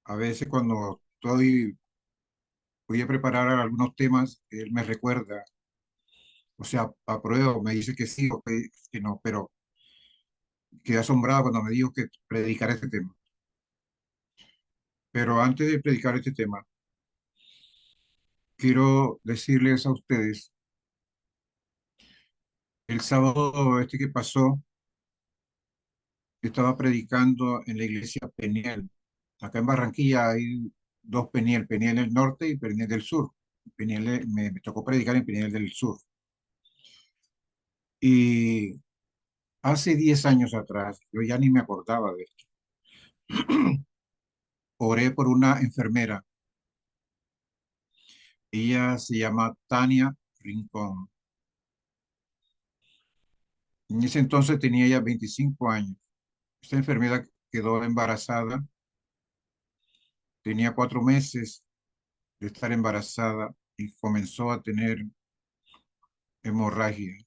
A veces cuando voy a preparar algunos temas, él me recuerda, o sea, apruebo, me dice que sí o que no, pero quedé asombrado cuando me dijo que predicar este tema. Pero antes de predicar este tema, quiero decirles a ustedes, el sábado este que pasó, estaba predicando en la iglesia Peniel. Acá en Barranquilla hay dos Peniel, Peniel del norte y Peniel del sur. Me tocó predicar en Peniel del sur. Y hace 10 años atrás, yo ya ni me acordaba de esto, oré por una enfermera. Ella se llama Tania Rincón. En ese entonces tenía ella 25 años. Esta enfermera quedó embarazada, tenía 4 meses de estar embarazada y comenzó a tener hemorragia.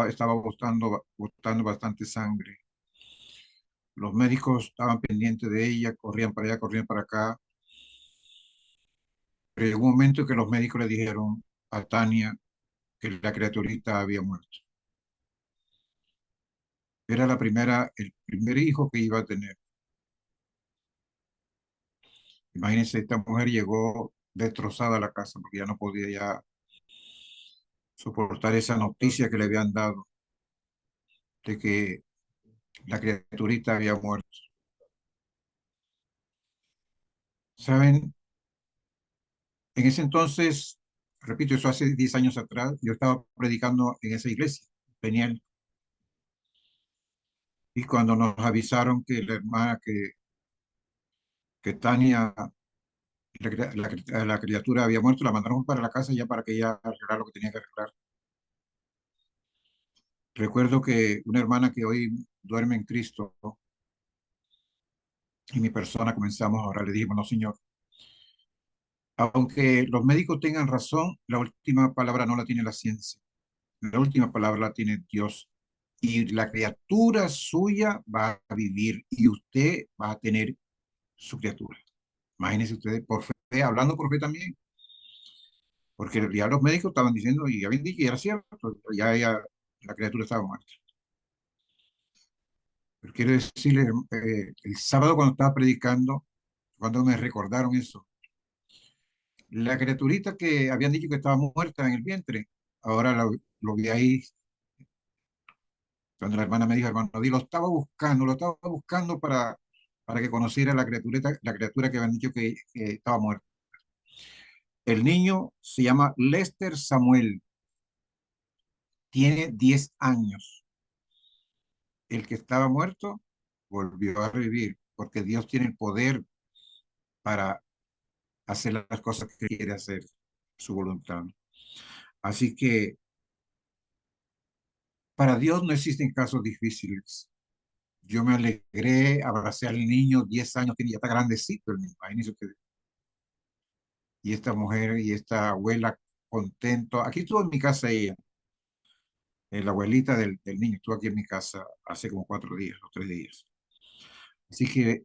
Estaba botando bastante sangre. Los médicos estaban pendientes de ella, corrían para allá, corrían para acá. Pero llegó un momento que los médicos le dijeron a Tania que la criaturita había muerto. Era el primer hijo que iba a tener. Imagínense, esta mujer llegó destrozada a la casa porque ya no podía ya soportar esa noticia que le habían dado de que la criaturita había muerto. ¿Saben? En ese entonces, repito, eso hace 10 años atrás, yo estaba predicando en esa iglesia, Peniel, y cuando nos avisaron que la hermana, que Tania, la criatura había muerto, la mandaron para la casa ya para que ella arreglara lo que tenía que arreglar. Recuerdo que una hermana que hoy duerme en Cristo, ¿no? Y mi persona comenzamos a orar, le dijimos, no, Señor, aunque los médicos tengan razón, la última palabra no la tiene la ciencia, la última palabra la tiene Dios. Y la criatura suya va a vivir y usted va a tener su criatura. Imagínense ustedes, por fe, hablando por fe también, porque ya los médicos estaban diciendo y habían dicho y era cierto, la criatura estaba muerta. Pero quiero decirles, el sábado cuando estaba predicando, cuando me recordaron eso, la criaturita que habían dicho que estaba muerta en el vientre, ahora lo vi ahí, cuando la hermana me dijo, hermano, lo estaba buscando para que conociera la criatura que habían dicho que estaba muerta. El niño se llama Lester Samuel, tiene 10 años. El que estaba muerto volvió a revivir, porque Dios tiene el poder para hacer las cosas que quiere hacer, su voluntad. Así que para Dios no existen casos difíciles. Yo me alegré, abracé al niño, 10 años, tiene ya está grandecito el niño, imagínense ustedes. Y esta mujer y esta abuela contento. Aquí estuvo en mi casa ella, la abuelita del niño, estuvo aquí en mi casa hace como 4 días o 3 días. Así que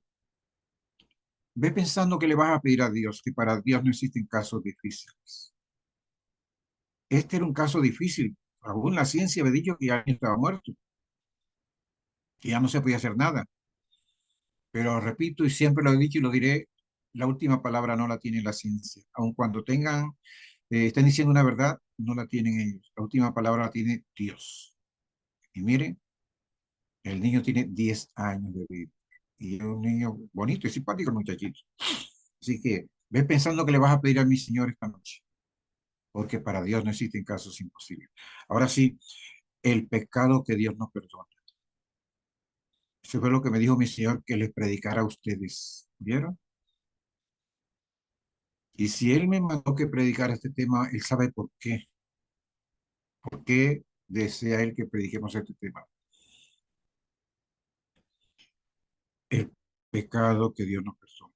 ve pensando que le vas a pedir a Dios, que para Dios no existen casos difíciles. Este era un caso difícil. Aún la ciencia había dicho que ya estaba muerto, que ya no se podía hacer nada. Pero repito y siempre lo he dicho y lo diré, la última palabra no la tiene la ciencia. Aun cuando estén diciendo una verdad, no la tienen ellos. La última palabra la tiene Dios. Y miren, el niño tiene 10 años de vida. Y es un niño bonito y simpático el muchachito. Así que ve pensando que le vas a pedir a mi Señor esta noche, porque para Dios no existen casos imposibles. Ahora sí, el pecado que Dios nos perdona. Eso fue lo que me dijo mi Señor que les predicara a ustedes. ¿Vieron? Y si Él me mandó que predicara este tema, Él sabe por qué. ¿Por qué desea Él que prediquemos este tema? El pecado que Dios nos perdona.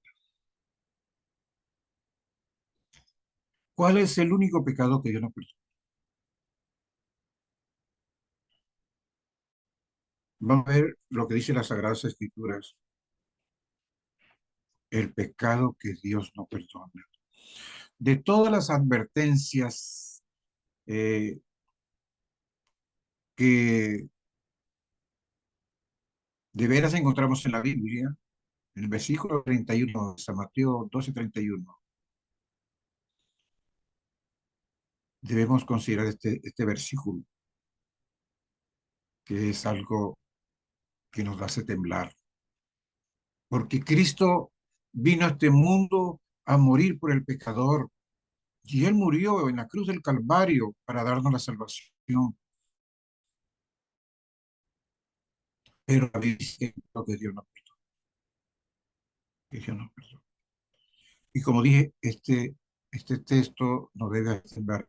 ¿Cuál es el único pecado que Dios nos perdona? Vamos a ver lo que dice las Sagradas Escrituras. el pecado que Dios no perdona. De todas las advertencias eh, que de veras encontramos en la Biblia, en el versículo 31 de San Mateo 12:31, debemos considerar este versículo, que es algo que nos hace temblar. Porque Cristo vino a este mundo a morir por el pecador, y Él murió en la cruz del Calvario para darnos la salvación. Pero la Biblia dice que Dios no perdona, que Dios no perdona. Y como dije, este texto nos debe hacer.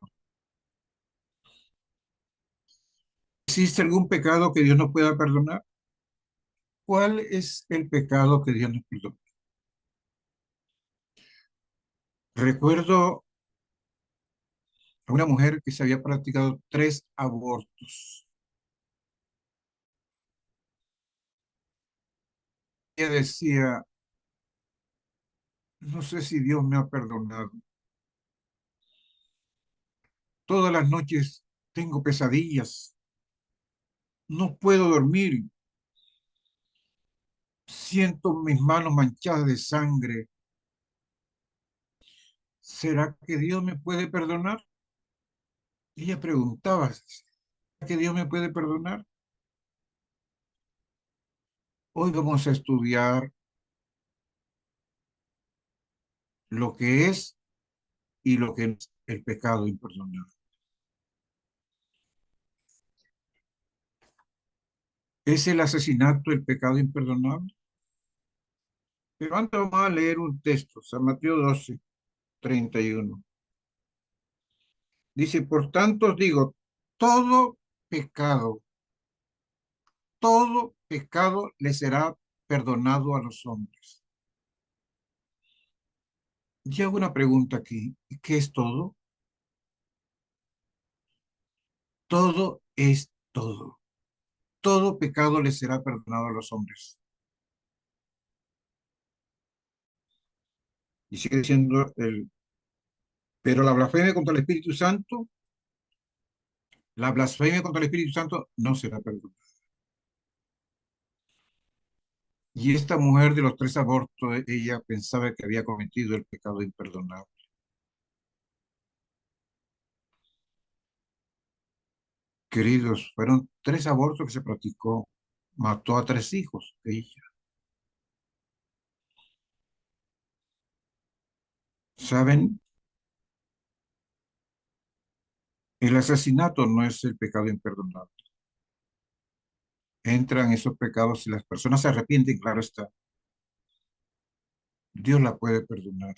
¿Existe algún pecado que Dios no pueda perdonar? ¿Cuál es el pecado que Dios nos perdona? Recuerdo a una mujer que se había practicado 3 abortos. Ella decía, no sé si Dios me ha perdonado. Todas las noches tengo pesadillas, no puedo dormir, siento mis manos manchadas de sangre. ¿Será que Dios me puede perdonar? Ella preguntaba, ¿será que Dios me puede perdonar? Hoy vamos a estudiar lo que es y lo que es el pecado imperdonable. ¿Es el asesinato el pecado imperdonable? Pero antes vamos a leer un texto, San Mateo 12:31. Dice, por tanto os digo, todo pecado, todo pecado le será perdonado a los hombres. Y hago una pregunta aquí, ¿qué es todo? Todo es todo. Todo pecado le será perdonado a los hombres. Y sigue diciendo pero la blasfemia contra el Espíritu Santo no será perdonada. Y esta mujer de los 3 abortos, ella pensaba que había cometido el pecado imperdonable. Queridos, fueron 3 abortos que se practicó. Mató a 3 hijos de ella. ¿Saben? El asesinato no es el pecado imperdonable. Entran esos pecados si las personas se arrepienten, claro está. Dios la puede perdonar.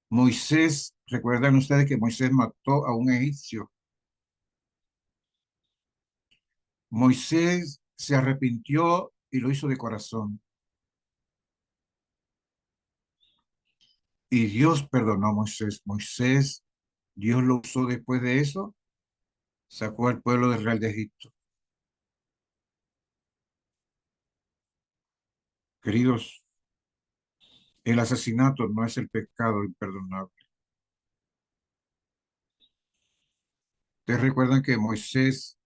Moisés, recuerdan ustedes que Moisés mató a un egipcio. Moisés se arrepintió y lo hizo de corazón. Y Dios perdonó a Moisés. Moisés, Dios lo usó después de eso, sacó al pueblo de Israel de Egipto. Queridos, el asesinato no es el pecado imperdonable. Ustedes recuerdan que Moisés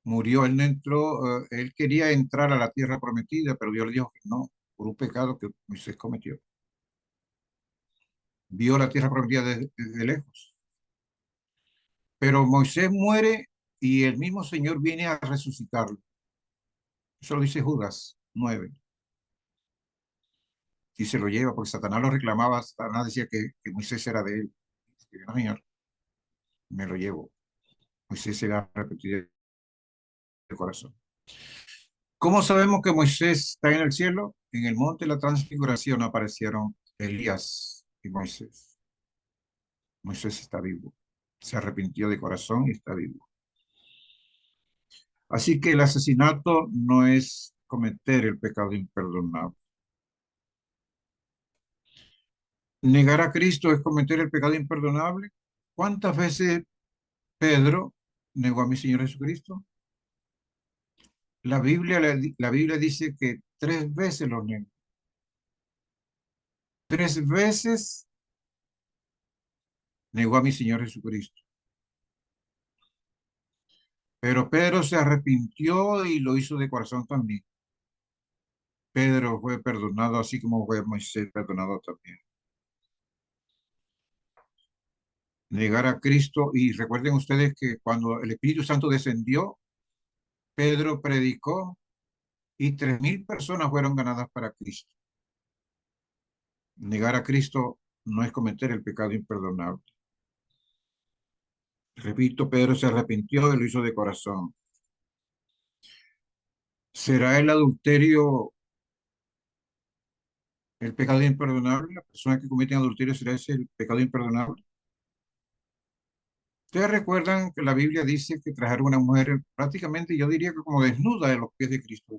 murió, él no entró, él quería entrar a la tierra prometida, pero Dios le dijo que no, por un pecado que Moisés cometió. Vio la tierra prometida desde lejos. Pero Moisés muere y el mismo Señor viene a resucitarlo. Eso lo dice Judas 9. Y se lo lleva porque Satanás lo reclamaba. Satanás decía que Moisés era de él. Dice, no, Señor, me lo llevo. Moisés se ha arrepentido de corazón. ¿Cómo sabemos que Moisés está en el cielo? En el monte de la transfiguración aparecieron Elías y Moisés. Moisés está vivo. Se arrepintió de corazón y está vivo. Así que el asesinato no es cometer el pecado imperdonable. Negar a Cristo es cometer el pecado imperdonable. ¿Cuántas veces Pedro negó a mi Señor Jesucristo? La Biblia dice que 3 veces lo negó. 3 veces negó a mi Señor Jesucristo. Pero Pedro se arrepintió y lo hizo de corazón también. Pedro fue perdonado así como fue Moisés perdonado también. Negar a Cristo, y recuerden ustedes que cuando el Espíritu Santo descendió, Pedro predicó y 3.000 personas fueron ganadas para Cristo. Negar a Cristo no es cometer el pecado imperdonable. Repito, Pedro se arrepintió y lo hizo de corazón. ¿Será el adulterio el pecado imperdonable? ¿La persona que comete adulterio será ese el pecado imperdonable? Ustedes recuerdan que la Biblia dice que trajeron una mujer prácticamente, yo diría que como desnuda de los pies de Cristo.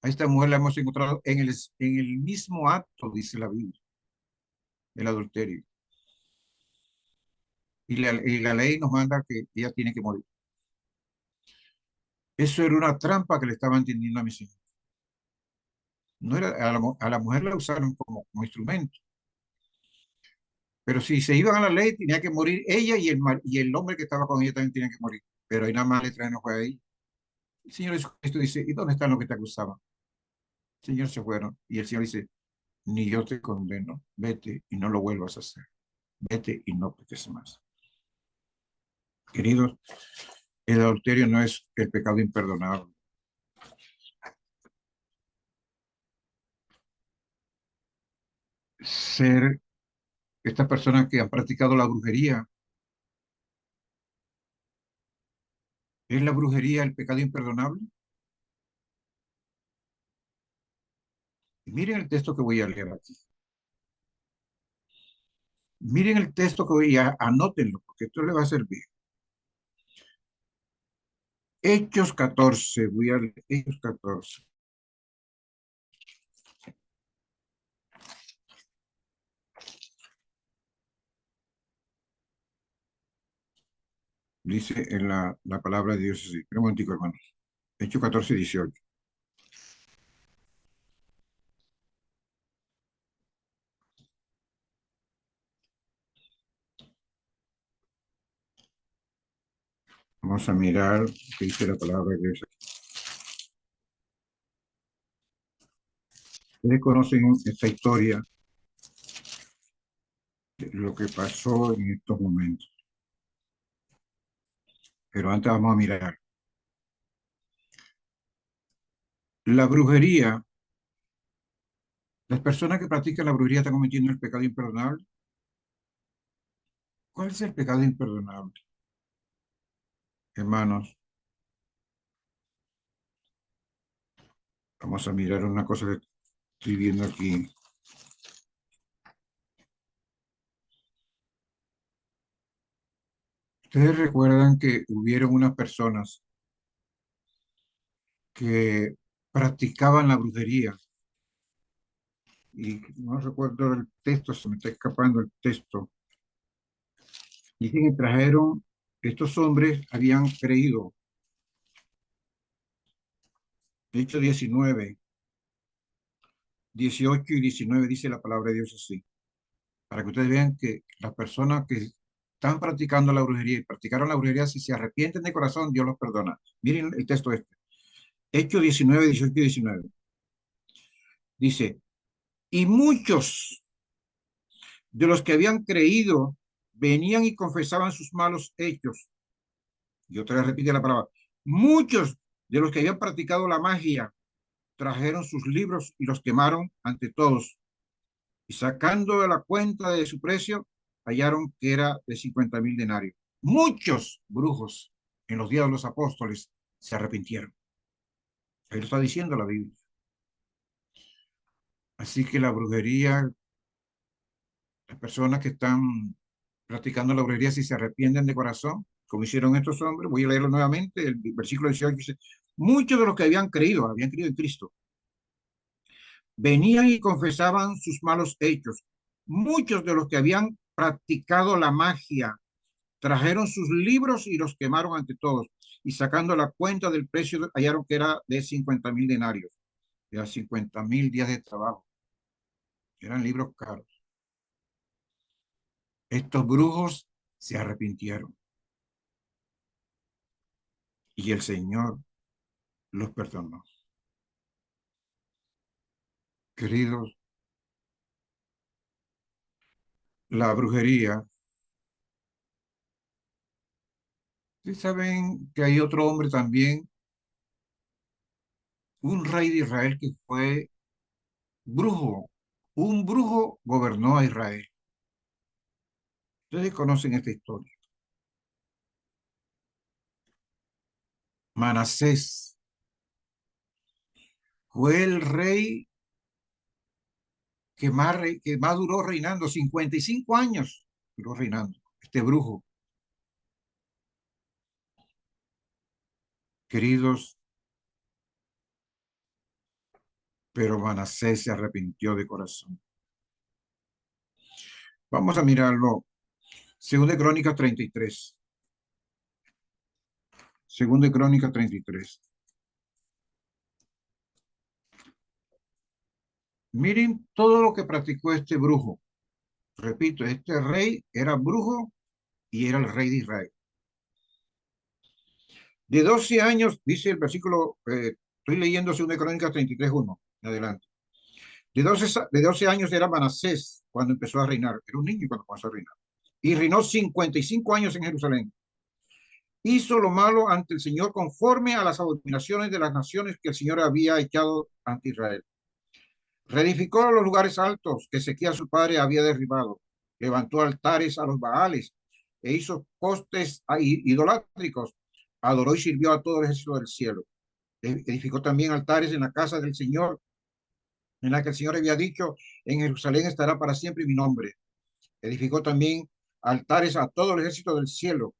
A esta mujer la hemos encontrado en el mismo acto, dice la Biblia, del adulterio. Y la ley nos manda que ella tiene que morir. Eso era una trampa que le estaban tendiendo a mi Señor. No era, a la mujer la usaron como instrumento. Pero si se iban a la ley, tenía que morir ella y el hombre que estaba con ella también tenía que morir. Pero ahí nada más le traen no fue ahí. El Señor Jesucristo dice, ¿y dónde están los que te acusaban? El Señor se fueron. Y el Señor dice, ni yo te condeno. Vete y no lo vuelvas a hacer. Vete y no peques más. Queridos, el adulterio no es el pecado imperdonable. Ser estas personas que han practicado la brujería, ¿es la brujería el pecado imperdonable? Y miren el texto que voy a leer aquí. Miren el texto que voy a anótenlo, porque esto le va a servir. Hechos 14, voy a leer Hechos 14. Dice en la palabra de Dios así. Un momentico, hermanos. Hechos 14, 18. Vamos a mirar qué dice la palabra de Dios. Ustedes conocen esta historia, de lo que pasó en estos momentos. Pero antes vamos a mirar. La brujería, las personas que practican la brujería están cometiendo el pecado imperdonable. ¿Cuál es el pecado imperdonable? Hermanos, vamos a mirar una cosa que estoy viendo aquí. Ustedes recuerdan que hubieron unas personas que practicaban la brujería, y no recuerdo el texto, se me está escapando el texto. Dicen que trajeron, estos hombres habían creído, Hechos 19, 18 y 19 dice la palabra de Dios así, para que ustedes vean que las personas que están practicando la brujería y practicaron la brujería, si se arrepienten de corazón, Dios los perdona. Miren el texto este, Hechos 19, 18 y 19. Dice, y muchos de los que habían creído venían y confesaban sus malos hechos. Y otra vez repite la palabra. Muchos de los que habían practicado la magia trajeron sus libros y los quemaron ante todos. Y sacando de la cuenta de su precio, hallaron que era de 50.000 denarios. Muchos brujos en los días de los apóstoles se arrepintieron. Ahí lo está diciendo la Biblia. Así que la brujería, las personas que están practicando la brujería, si se arrepienten de corazón, como hicieron estos hombres, voy a leerlo nuevamente, el versículo 18 dice, muchos de los que habían creído en Cristo, venían y confesaban sus malos hechos. Muchos de los que habían practicado la magia trajeron sus libros y los quemaron ante todos. Y sacando la cuenta del precio, hallaron que era de 50.000 denarios, de 50.000 días de trabajo. Eran libros caros. Estos brujos se arrepintieron y el Señor los perdonó. Queridos, la brujería, ustedes saben que hay otro hombre también, un rey de Israel que fue brujo. Un brujo gobernó a Israel. Ustedes conocen esta historia. Manasés fue el rey que más duró reinando, 55 años duró reinando, este brujo. Queridos, pero Manasés se arrepintió de corazón. Vamos a mirarlo. Segunda de Crónicas 33. Segunda de Crónicas 33. Miren todo lo que practicó este brujo. Repito, este rey era brujo y era el rey de Israel. De 12 años, dice el versículo, estoy leyendo 2 Crónicas 33:1, en adelante. De doce años era Manasés cuando empezó a reinar. Era un niño cuando comenzó a reinar. Y reinó 55 años en Jerusalén. Hizo lo malo ante el Señor conforme a las abominaciones de las naciones que el Señor había echado ante Israel. Reedificó los lugares altos que Ezequías su padre había derribado. Levantó altares a los Baales e hizo postes idolátricos. Adoró y sirvió a todo el ejército del cielo. Edificó también altares en la casa del Señor, en la que el Señor había dicho, en Jerusalén estará para siempre mi nombre. Edificó también altares a todo el ejército del cielo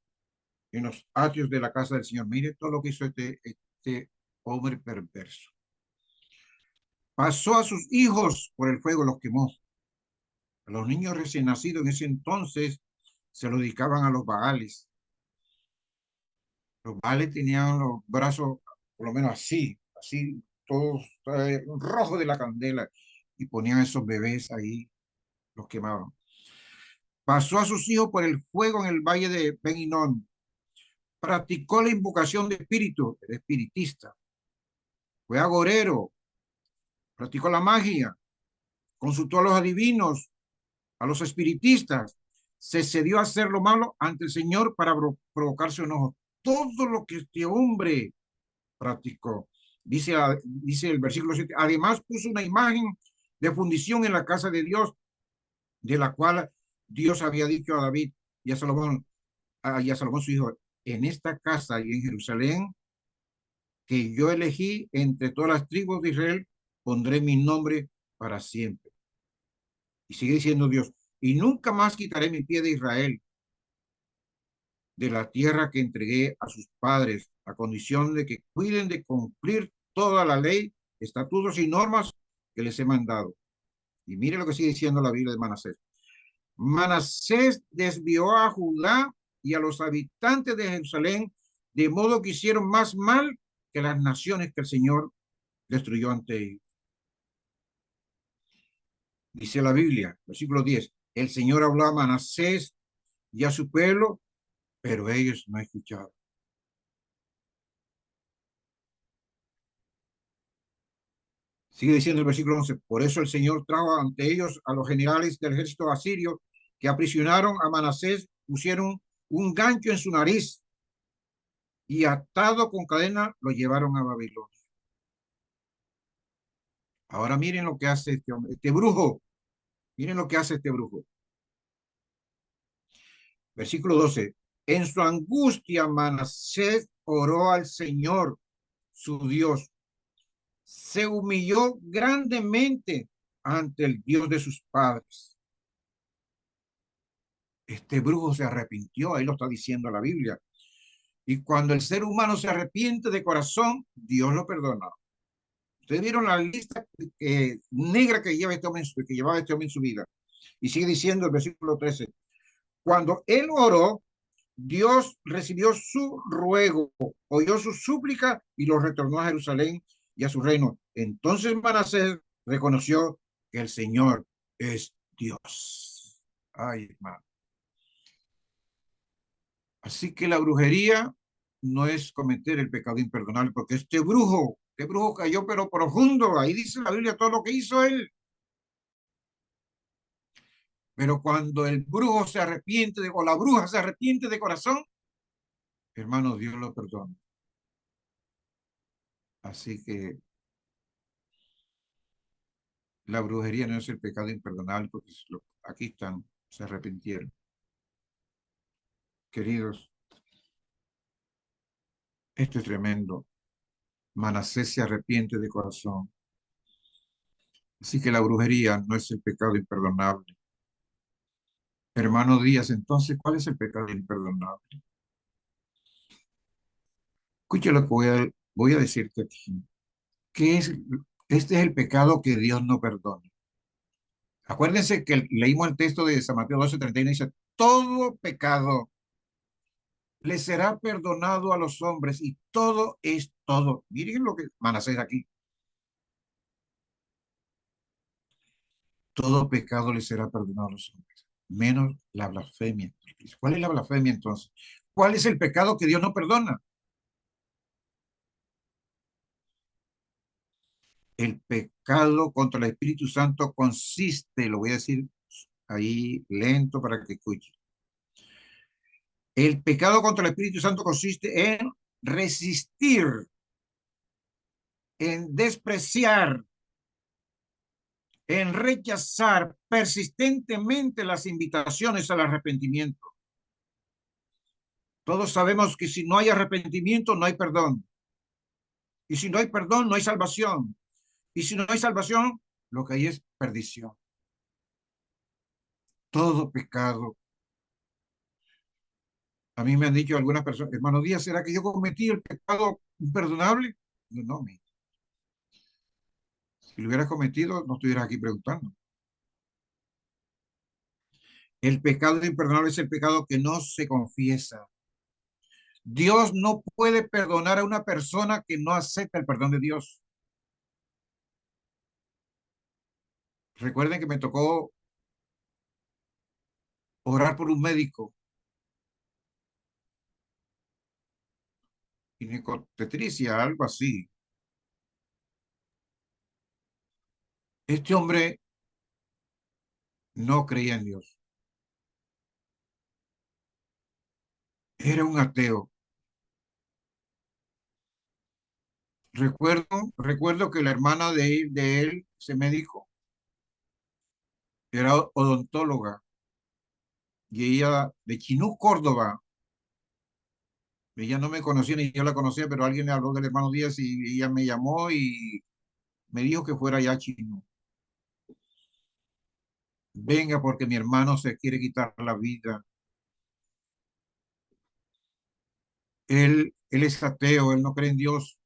en los atrios de la casa del Señor. Mire todo lo que hizo este hombre perverso. Pasó a sus hijos por el fuego, los quemó. A los niños recién nacidos en ese entonces se lo dedicaban a los Baales. Los Baales tenían los brazos, por lo menos así, así, todos rojos de la candela, y ponían a esos bebés ahí, los quemaban. Pasó a sus hijos por el fuego en el valle de Ben Hinnom. Practicó la invocación de espíritu, el espiritista. Fue agorero, practicó la magia, consultó a los adivinos, a los espiritistas, se cedió a hacer lo malo ante el Señor para provocarse enojo. Todo lo que este hombre practicó. Dice el versículo 7, además puso una imagen de fundición en la casa de Dios, de la cual Dios había dicho a David y a Salomón su hijo, en esta casa y en Jerusalén que yo elegí entre todas las tribus de Israel, pondré mi nombre para siempre. Y sigue diciendo Dios, y nunca más quitaré mi pie de Israel, de la tierra que entregué a sus padres, a condición de que cuiden de cumplir toda la ley, estatutos y normas que les he mandado. Y mire lo que sigue diciendo la Biblia de Manasés. Manasés desvió a Judá y a los habitantes de Jerusalén, de modo que hicieron más mal que las naciones que el Señor destruyó ante ellos. Dice la Biblia, versículo 10, el Señor habló a Manasés y a su pueblo, pero ellos no escucharon. Sigue diciendo el versículo 11, por eso el Señor trajo ante ellos a los generales del ejército asirio que aprisionaron a Manasés, pusieron un gancho en su nariz y atado con cadena lo llevaron a Babilonia. Ahora miren lo que hace este hombre, este brujo. Miren lo que hace este brujo. Versículo 12. En su angustia Manasés oró al Señor, su Dios. Se humilló grandemente ante el Dios de sus padres. Este brujo se arrepintió, ahí lo está diciendo la Biblia. Y cuando el ser humano se arrepiente de corazón, Dios lo perdona. Ustedes vieron la lista negra que llevaba este hombre en su vida. Y sigue diciendo el versículo 13. Cuando él oró, Dios recibió su ruego, oyó su súplica y lo retornó a Jerusalén y a su reino. Entonces Manasés reconoció que el Señor es Dios. Ay, hermano. Así que la brujería no es cometer el pecado imperdonable, porque este brujo cayó pero profundo. Ahí dice la Biblia todo lo que hizo él. Pero cuando el brujo se arrepiente o la bruja se arrepiente de corazón, hermano, Dios lo perdona. Así que la brujería no es el pecado imperdonable, porque aquí están, se arrepintieron. Queridos, esto es tremendo. Manasés se arrepiente de corazón. Así que la brujería no es el pecado imperdonable. Hermano Díaz, entonces, ¿cuál es el pecado imperdonable? Escucha lo que voy a decirte aquí. ¿Qué es? Este es el pecado que Dios no perdona. Acuérdense que leímos el texto de San Mateo 12:31 y dice, todo pecado le será perdonado a los hombres y todo es todo. Miren lo que Manasés aquí. Todo pecado le será perdonado a los hombres, menos la blasfemia. ¿Cuál es la blasfemia entonces? ¿Cuál es el pecado que Dios no perdona? El pecado contra el Espíritu Santo consiste, lo voy a decir ahí lento para que escuche. El pecado contra el Espíritu Santo consiste en resistir, en despreciar, en rechazar persistentemente las invitaciones al arrepentimiento. Todos sabemos que si no hay arrepentimiento, no hay perdón. Y si no hay perdón, no hay salvación. Y si no hay salvación, lo que hay es perdición. Todo pecado. A mí me han dicho algunas personas, hermano Díaz, ¿será que yo cometí el pecado imperdonable? No, no, si lo hubieras cometido, no estuvieras aquí preguntando. El pecado imperdonable es el pecado que no se confiesa. Dios no puede perdonar a una persona que no acepta el perdón de Dios. Recuerden que me tocó orar por un médico, ginecotetricia, algo así. Este hombre no creía en Dios. Era un ateo. Recuerdo que la hermana de él, ese médico, era odontóloga y ella de Chinú, Córdoba. Ella no me conocía ni yo la conocía, pero alguien le habló del hermano Díaz y ella me llamó y me dijo que fuera ya a Chinú. Venga, porque mi hermano se quiere quitar la vida. Él es ateo, él no cree en Dios,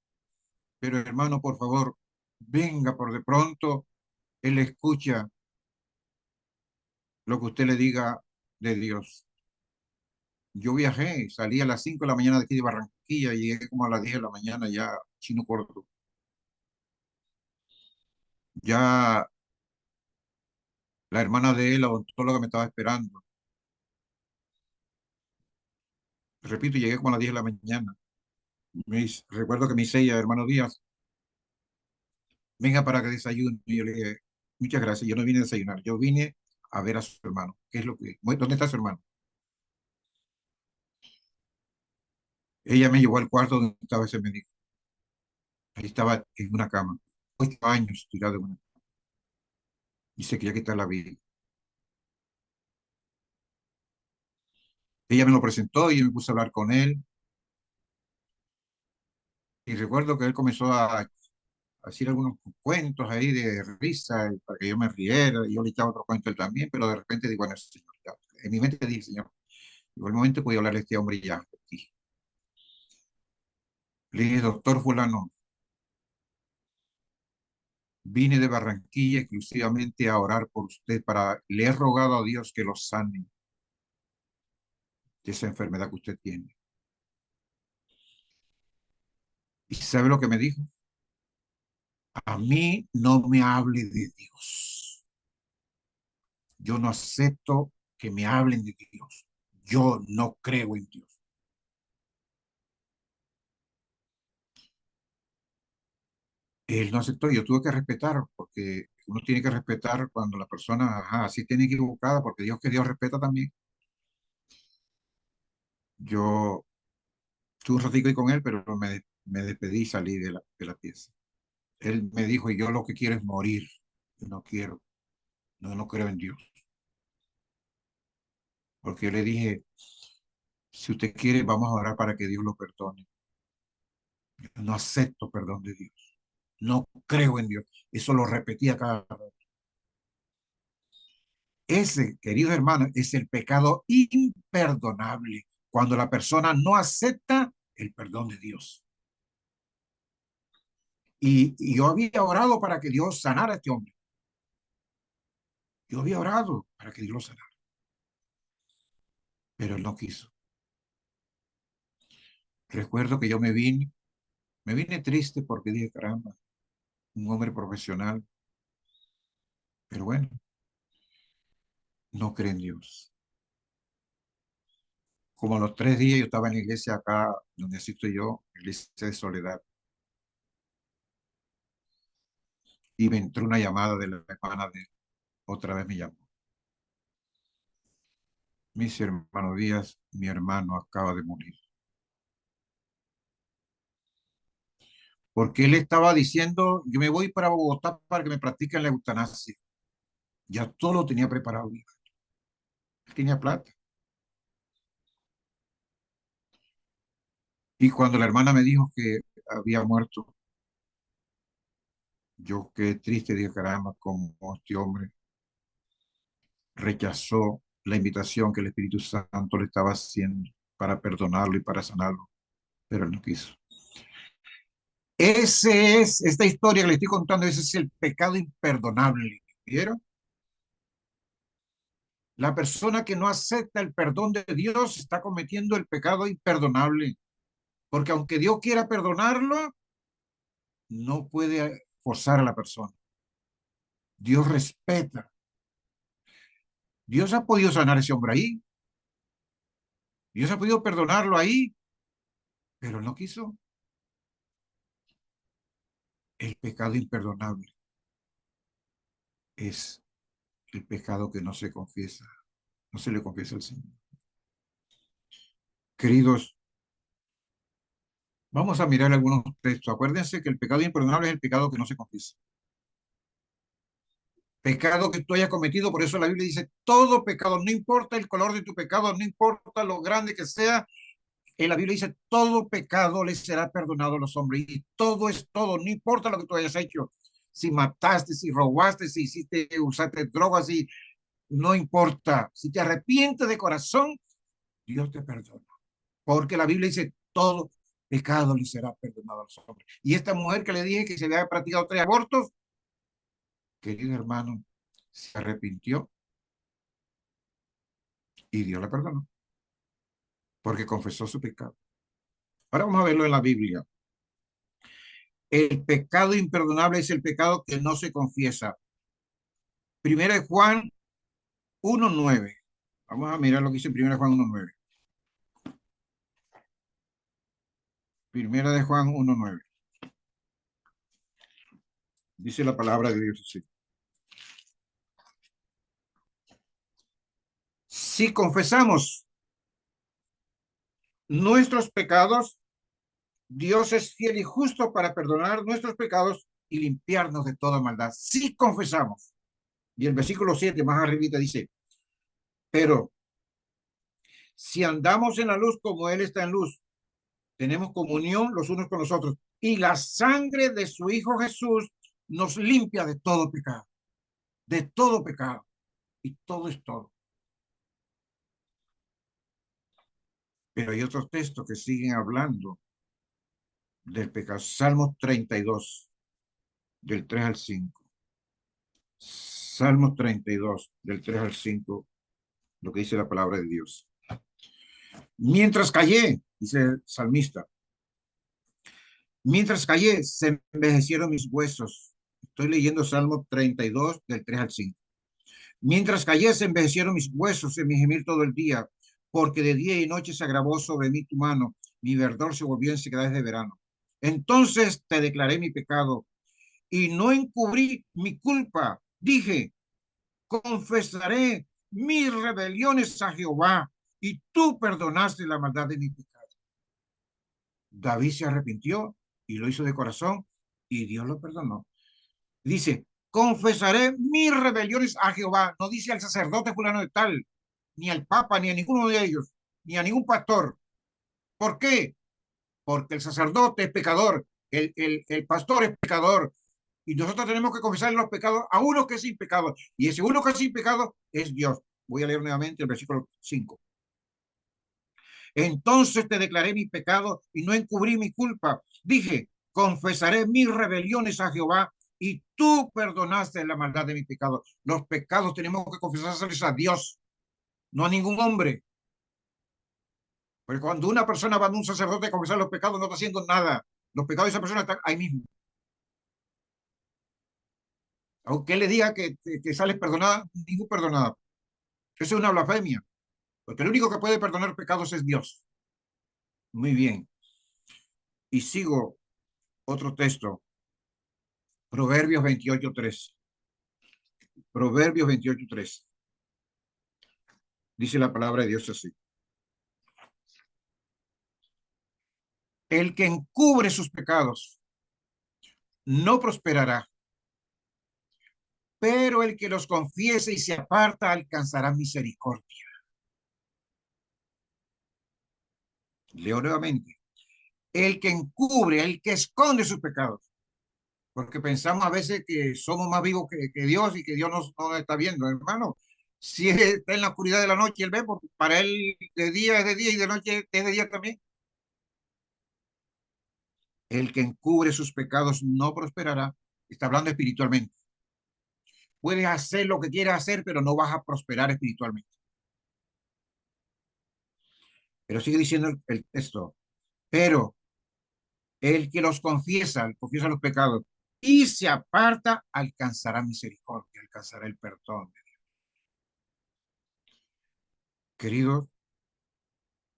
pero hermano, por favor, venga, por de pronto, él escucha lo que usted le diga de Dios. Yo viajé, salí a las 5 de la mañana de aquí de Barranquilla y llegué como a las 10 de la mañana ya Chino Corto. Ya la hermana de él, la odontóloga, me estaba esperando. Repito, llegué como a las 10 de la mañana. Recuerdo que me dice ella, hermano Díaz, venga para que desayune. Y yo le dije, muchas gracias, yo no vine a desayunar, yo vine a ver a su hermano. ¿Qué es lo que? ¿Dónde está su hermano? Ella me llevó al cuarto donde estaba ese médico. Ahí estaba en una cama, 8 años tirado en una cama. Y se quería quitar la vida. Ella me lo presentó y yo me puse a hablar con él. Y recuerdo que él comenzó a decir algunos cuentos ahí de risa para que yo me riera. Y yo le echaba otro cuento él también, pero de repente digo, bueno, señor, ya. En mi mente dije, señor, llegó el momento que voy a hablarle a este hombre ya. Le dije, doctor fulano, vine de Barranquilla exclusivamente a orar por usted le he rogado a Dios que lo sane de esa enfermedad que usted tiene. ¿Y sabe lo que me dijo? A mí no me hable de Dios. Yo no acepto que me hablen de Dios. Yo no creo en Dios. Él no aceptó, yo tuve que respetar, porque uno tiene que respetar cuando la persona, ajá, así tiene equivocada, porque Dios que Dios respeta también. Yo estuve un ratico ahí con él, pero me despedí y salí de la pieza. Él me dijo, y yo lo que quiero es morir. Yo no quiero, no creo en Dios. Porque yo le dije, si usted quiere, vamos a orar para que Dios lo perdone. Yo no acepto perdón de Dios. No creo en Dios. Eso lo repetía cada rato. Ese, querido hermano, es el pecado imperdonable. Cuando la persona no acepta el perdón de Dios. Y yo había orado para que Dios sanara a este hombre. Yo había orado para que Dios lo sanara, pero él no quiso. Recuerdo que yo me vine triste porque dije, caramba, un hombre profesional, pero bueno, no cree en Dios. Como a los 3 días yo estaba en la iglesia acá, donde asisto yo, iglesia de Soledad, y me entró una llamada de la hermana de otra vez me llamó. Mis hermanos Díaz, mi hermano acaba de morir. Porque él estaba diciendo, yo me voy para Bogotá para que me practiquen la eutanasia. Ya todo lo tenía preparado. Él tenía plata. Y cuando la hermana me dijo que había muerto, yo quedé triste, dije, caramba, como este hombre rechazó la invitación que el Espíritu Santo le estaba haciendo para perdonarlo y para sanarlo, pero él no quiso. Esta historia que le estoy contando, ese es el pecado imperdonable. ¿Vieron? La persona que no acepta el perdón de Dios está cometiendo el pecado imperdonable, porque aunque Dios quiera perdonarlo, no puede forzar a la persona. Dios respeta. Dios ha podido sanar a ese hombre ahí. Dios ha podido perdonarlo ahí, pero no quiso. El pecado imperdonable es el pecado que no se confiesa, no se le confiesa al Señor. Queridos, vamos a mirar algunos textos. Acuérdense que el pecado imperdonable es el pecado que no se confiesa. Pecado que tú hayas cometido, por eso la Biblia dice, todo pecado, no importa el color de tu pecado, no importa lo grande que sea, en la Biblia dice, todo pecado le será perdonado a los hombres, y todo es todo, no importa lo que tú hayas hecho, si mataste, si robaste, si hiciste, usaste drogas, si no importa, si te arrepientes de corazón, Dios te perdona, porque la Biblia dice, todo pecado le será perdonado a los hombres. Y esta mujer que le dije que se había practicado 3 abortos, querido hermano, se arrepintió y Dios la perdonó, porque confesó su pecado. Ahora vamos a verlo en la Biblia. El pecado imperdonable es el pecado que no se confiesa. Primera de Juan 1:9. Vamos a mirar lo que dice Primera de Juan 1:9. Primera de Juan 1:9. Dice la palabra de Dios así. Si confesamos nuestros pecados, Dios es fiel y justo para perdonar nuestros pecados y limpiarnos de toda maldad. Si confesamos. Y el versículo 7 más arribita dice, pero si andamos en la luz como Él está en luz, tenemos comunión los unos con los otros. Y la sangre de su Hijo Jesús nos limpia de todo pecado. De todo pecado. Y todo es todo. Pero hay otros textos que siguen hablando del pecado. Salmos 32, del 3 al 5. Salmos 32, del 3 al 5, lo que dice la palabra de Dios. Mientras callé, dice el salmista, mientras callé, se envejecieron mis huesos. Estoy leyendo Salmo 32, del 3 al 5. Mientras callé, se envejecieron mis huesos en mi gemir todo el día, porque de día y noche se agravó sobre mí tu mano, mi verdor se volvió en sequedades de verano. Entonces te declaré mi pecado y no encubrí mi culpa. Dije, confesaré mis rebeliones a Jehová y tú perdonaste la maldad de mi pecado. David se arrepintió y lo hizo de corazón y Dios lo perdonó. Dice, confesaré mis rebeliones a Jehová. No dice al sacerdote fulano de tal, ni al papa, ni a ninguno de ellos, ni a ningún pastor. ¿Por qué? Porque el sacerdote es pecador, el pastor es pecador, y nosotros tenemos que confesar los pecados a uno que es sin pecado, y ese uno que es sin pecado es Dios. Voy a leer nuevamente el versículo 5. Entonces te declaré mi pecado y no encubrí mi culpa. Dije, confesaré mis rebeliones a Jehová y tú perdonaste la maldad de mi pecado. Los pecados tenemos que confesárselos a Dios, no a ningún hombre. Porque cuando una persona va a un sacerdote a confesar los pecados, no está haciendo nada. Los pecados de esa persona están ahí mismo. Aunque él le diga que sales perdonada, ningún perdonada. Eso es una blasfemia. Porque el único que puede perdonar pecados es Dios. Muy bien. Y sigo otro texto. Proverbios 28:3. Proverbios 28:3. Dice la palabra de Dios así. El que encubre sus pecados no prosperará, pero el que los confiese y se aparta alcanzará misericordia. Leo nuevamente. El que encubre, el que esconde sus pecados. Porque pensamos a veces que somos más vivos que Dios y que Dios nos está viendo, hermano. Si está en la oscuridad de la noche, él ve, porque para él de día es de día y de noche es de día también. El que encubre sus pecados no prosperará. Está hablando espiritualmente. Puedes hacer lo que quieras hacer, pero no vas a prosperar espiritualmente. Pero sigue diciendo el texto. Pero el que los confiesa los pecados y se aparta, alcanzará misericordia, alcanzará el perdón. Querido,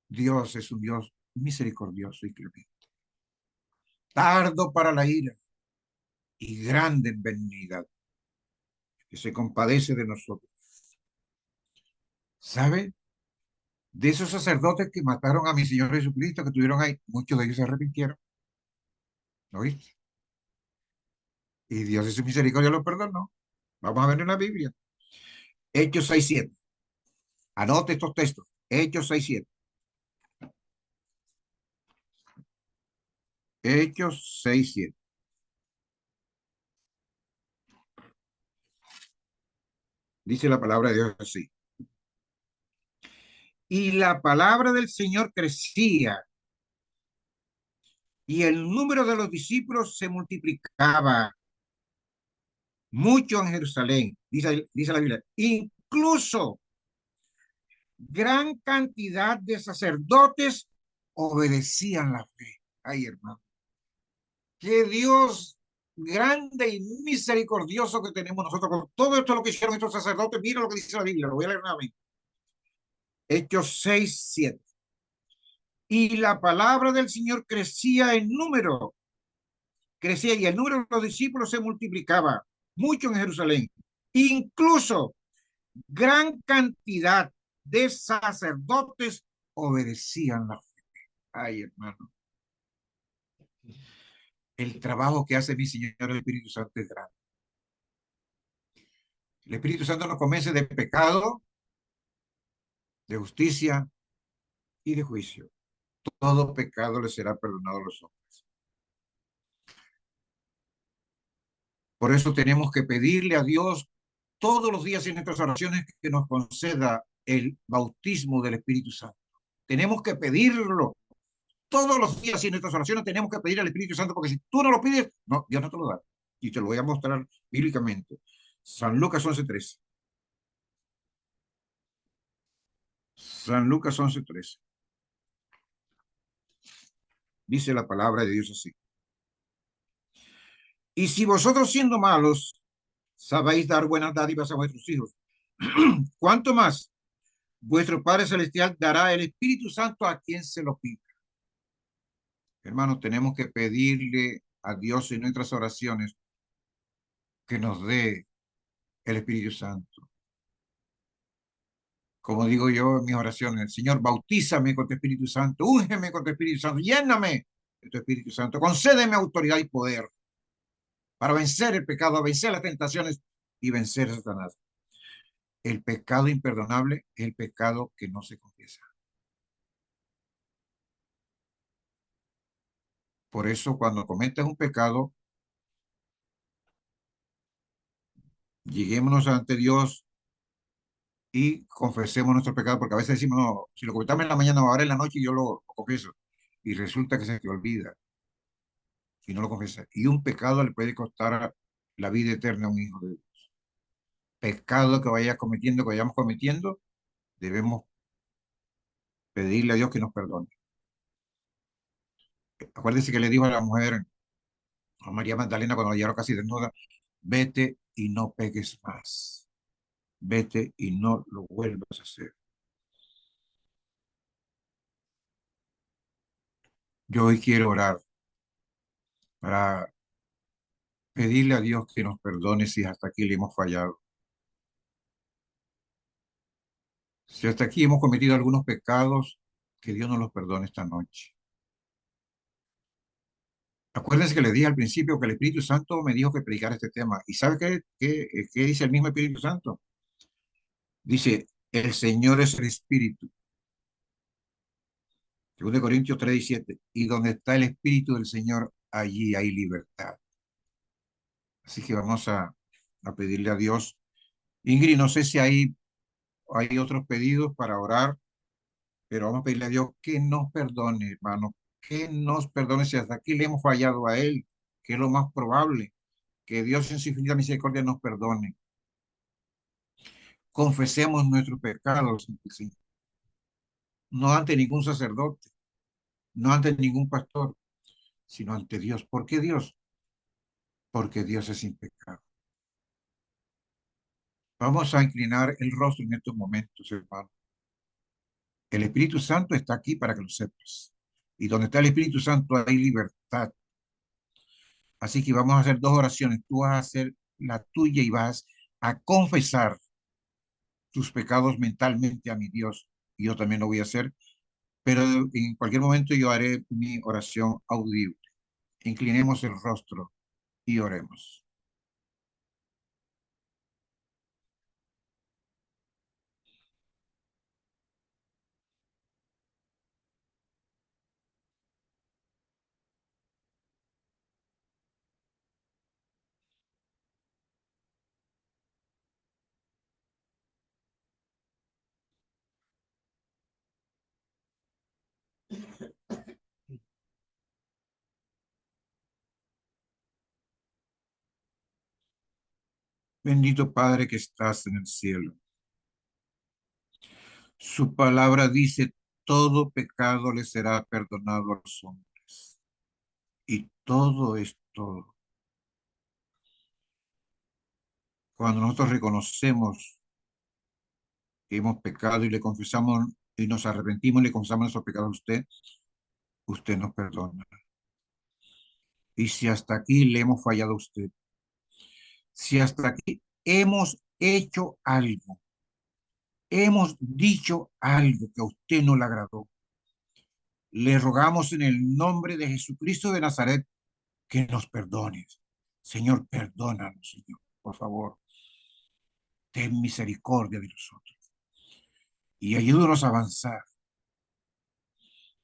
Dios es un Dios misericordioso y clemente, tardo para la ira y grande en benignidad, que se compadece de nosotros. ¿Sabe? De esos sacerdotes que mataron a mi Señor Jesucristo, que tuvieron ahí, muchos de ellos se arrepintieron. ¿No viste? Y Dios en su misericordia los perdonó. Vamos a ver en la Biblia. Hechos 6:7. Anote estos textos. Hechos 6:7. Hechos 6:7. Dice la palabra de Dios así. Y la palabra del Señor crecía y el número de los discípulos se multiplicaba mucho en Jerusalén, dice la Biblia. Incluso gran cantidad de sacerdotes obedecían la fe. Ay, hermano. Qué Dios grande y misericordioso que tenemos nosotros con todo esto lo que hicieron estos sacerdotes. Mira lo que dice la Biblia, lo voy a leer nuevamente. Hechos 6:7. Y la palabra del Señor crecía en número, crecía y el número de los discípulos se multiplicaba mucho en Jerusalén. Incluso gran cantidad de sacerdotes obedecían la fe. Ay, hermano, el trabajo que hace mi Señor el Espíritu Santo es grande. El Espíritu Santo nos convence de pecado, de justicia y de juicio. Todo pecado le será perdonado a los hombres. Por eso tenemos que pedirle a Dios todos los días en nuestras oraciones que nos conceda el bautismo del Espíritu Santo. Tenemos que pedirlo todos los días en nuestras oraciones. Tenemos que pedir al Espíritu Santo, porque si tú no lo pides, no, Dios no te lo da. Y te lo voy a mostrar bíblicamente. San Lucas 11:13. San Lucas 11:13. Dice la palabra de Dios así. Y si vosotros siendo malos sabéis dar buenas dádivas a vuestros hijos, ¿Cuánto más vuestro Padre Celestial dará el Espíritu Santo a quien se lo pida? Hermanos, tenemos que pedirle a Dios en nuestras oraciones que nos dé el Espíritu Santo. Como digo yo en mis oraciones, Señor, bautízame con tu Espíritu Santo, úngeme con tu Espíritu Santo, lléname de tu Espíritu Santo, concédeme autoridad y poder para vencer el pecado, vencer las tentaciones y vencer a Satanás. El pecado imperdonable es el pecado que no se confiesa. Por eso, cuando cometas un pecado, lleguémonos ante Dios y confesemos nuestro pecado, porque a veces decimos, no, si lo cometamos en la mañana o ahora en la noche, yo lo confieso. Y resulta que se te olvida y no lo confiesa. Y un pecado le puede costar la vida eterna a un hijo de Dios. Pecado que que vayamos cometiendo, debemos pedirle a Dios que nos perdone. Acuérdense que le dijo a la mujer, a María Magdalena, cuando la hallaron casi desnuda, vete y no peques más. Vete y no lo vuelvas a hacer. Yo hoy quiero orar para pedirle a Dios que nos perdone si hasta aquí le hemos fallado. Si hasta aquí hemos cometido algunos pecados, que Dios nos los perdone esta noche. Acuérdense que les dije al principio que el Espíritu Santo me dijo que predicara este tema. ¿Y sabe qué dice el mismo Espíritu Santo? Dice, el Señor es el Espíritu. 2 Corintios 3:17. Y donde está el Espíritu del Señor, allí hay libertad. Así que vamos a pedirle a Dios. Ingrid, no sé si hay otros pedidos para orar, pero vamos a pedirle a Dios que nos perdone, hermano, que nos perdone si hasta aquí le hemos fallado a Él, que es lo más probable, que Dios en su infinita misericordia nos perdone. Confesemos nuestros pecados, no ante ningún sacerdote, no ante ningún pastor, sino ante Dios. ¿Por qué Dios? Porque Dios es sin pecado. Vamos a inclinar el rostro en estos momentos, hermano. El Espíritu Santo está aquí para que lo sepas. Y donde está el Espíritu Santo hay libertad. Así que vamos a hacer dos oraciones. Tú vas a hacer la tuya y vas a confesar tus pecados mentalmente a mi Dios. Y yo también lo voy a hacer, pero en cualquier momento yo haré mi oración audible. Inclinemos el rostro y oremos. Bendito Padre que estás en el cielo. Su palabra dice, todo pecado le será perdonado a los hombres. Y todo es todo. Cuando nosotros reconocemos que hemos pecado y le confesamos y nos arrepentimos y le confesamos nuestros pecados a usted, usted nos perdona. Y si hasta aquí le hemos fallado a usted, si hasta aquí hemos hecho algo, hemos dicho algo que a usted no le agradó, le rogamos en el nombre de Jesucristo de Nazaret que nos perdones. Señor, perdónanos, Señor, por favor. Ten misericordia de nosotros y ayúdanos a avanzar.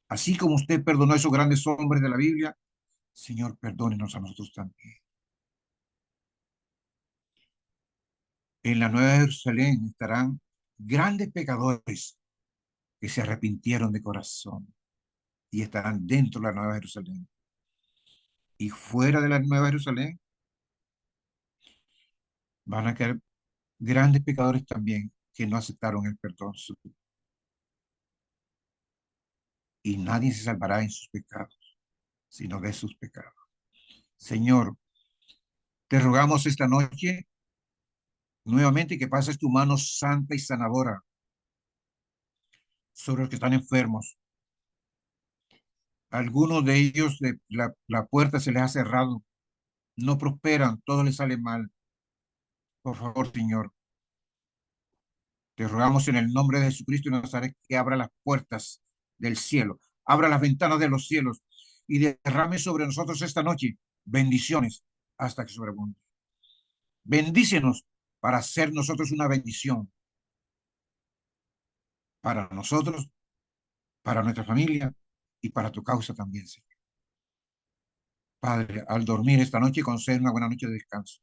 Así como usted perdonó a esos grandes hombres de la Biblia, Señor, perdónenos a nosotros también. En la Nueva Jerusalén estarán grandes pecadores que se arrepintieron de corazón y estarán dentro de la Nueva Jerusalén. Y fuera de la Nueva Jerusalén van a quedar grandes pecadores también que no aceptaron el perdón y nadie se salvará en sus pecados, sino de sus pecados. Señor, te rogamos esta noche, nuevamente que pases tu mano santa y sanadora sobre los que están enfermos. Algunos de ellos la puerta se les ha cerrado, no prosperan, todo les sale mal. Por favor, Señor, te rogamos en el nombre de Jesucristo de Nazaret que abra las puertas del cielo, abra las ventanas de los cielos y derrame sobre nosotros esta noche bendiciones hasta que sobreabunde. Bendícenos para ser nosotros una bendición para nosotros, para nuestra familia y para tu causa también, Señor. Padre, al dormir esta noche, concede una buena noche de descanso.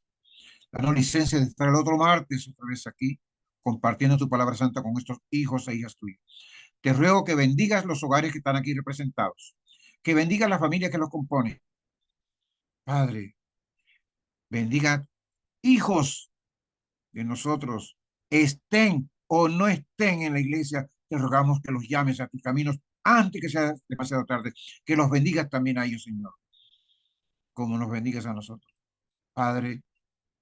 Danos licencia de estar el otro martes otra vez aquí, compartiendo tu palabra santa con estos hijos e hijas tuyas. Te ruego que bendigas los hogares que están aquí representados, que bendigas la familia que los compone. Padre, bendiga hijos de nosotros, estén o no estén en la iglesia, te rogamos que los llames a tus caminos antes que sea demasiado tarde, que los bendigas también a ellos, Señor, como nos bendigas a nosotros. Padre,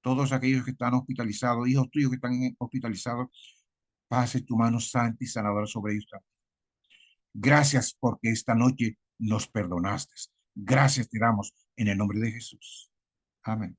todos aquellos que están hospitalizados, hijos tuyos que están hospitalizados, pase tu mano santa y sanadora sobre ellos también. Gracias porque esta noche nos perdonaste. Gracias te damos en el nombre de Jesús. Amén.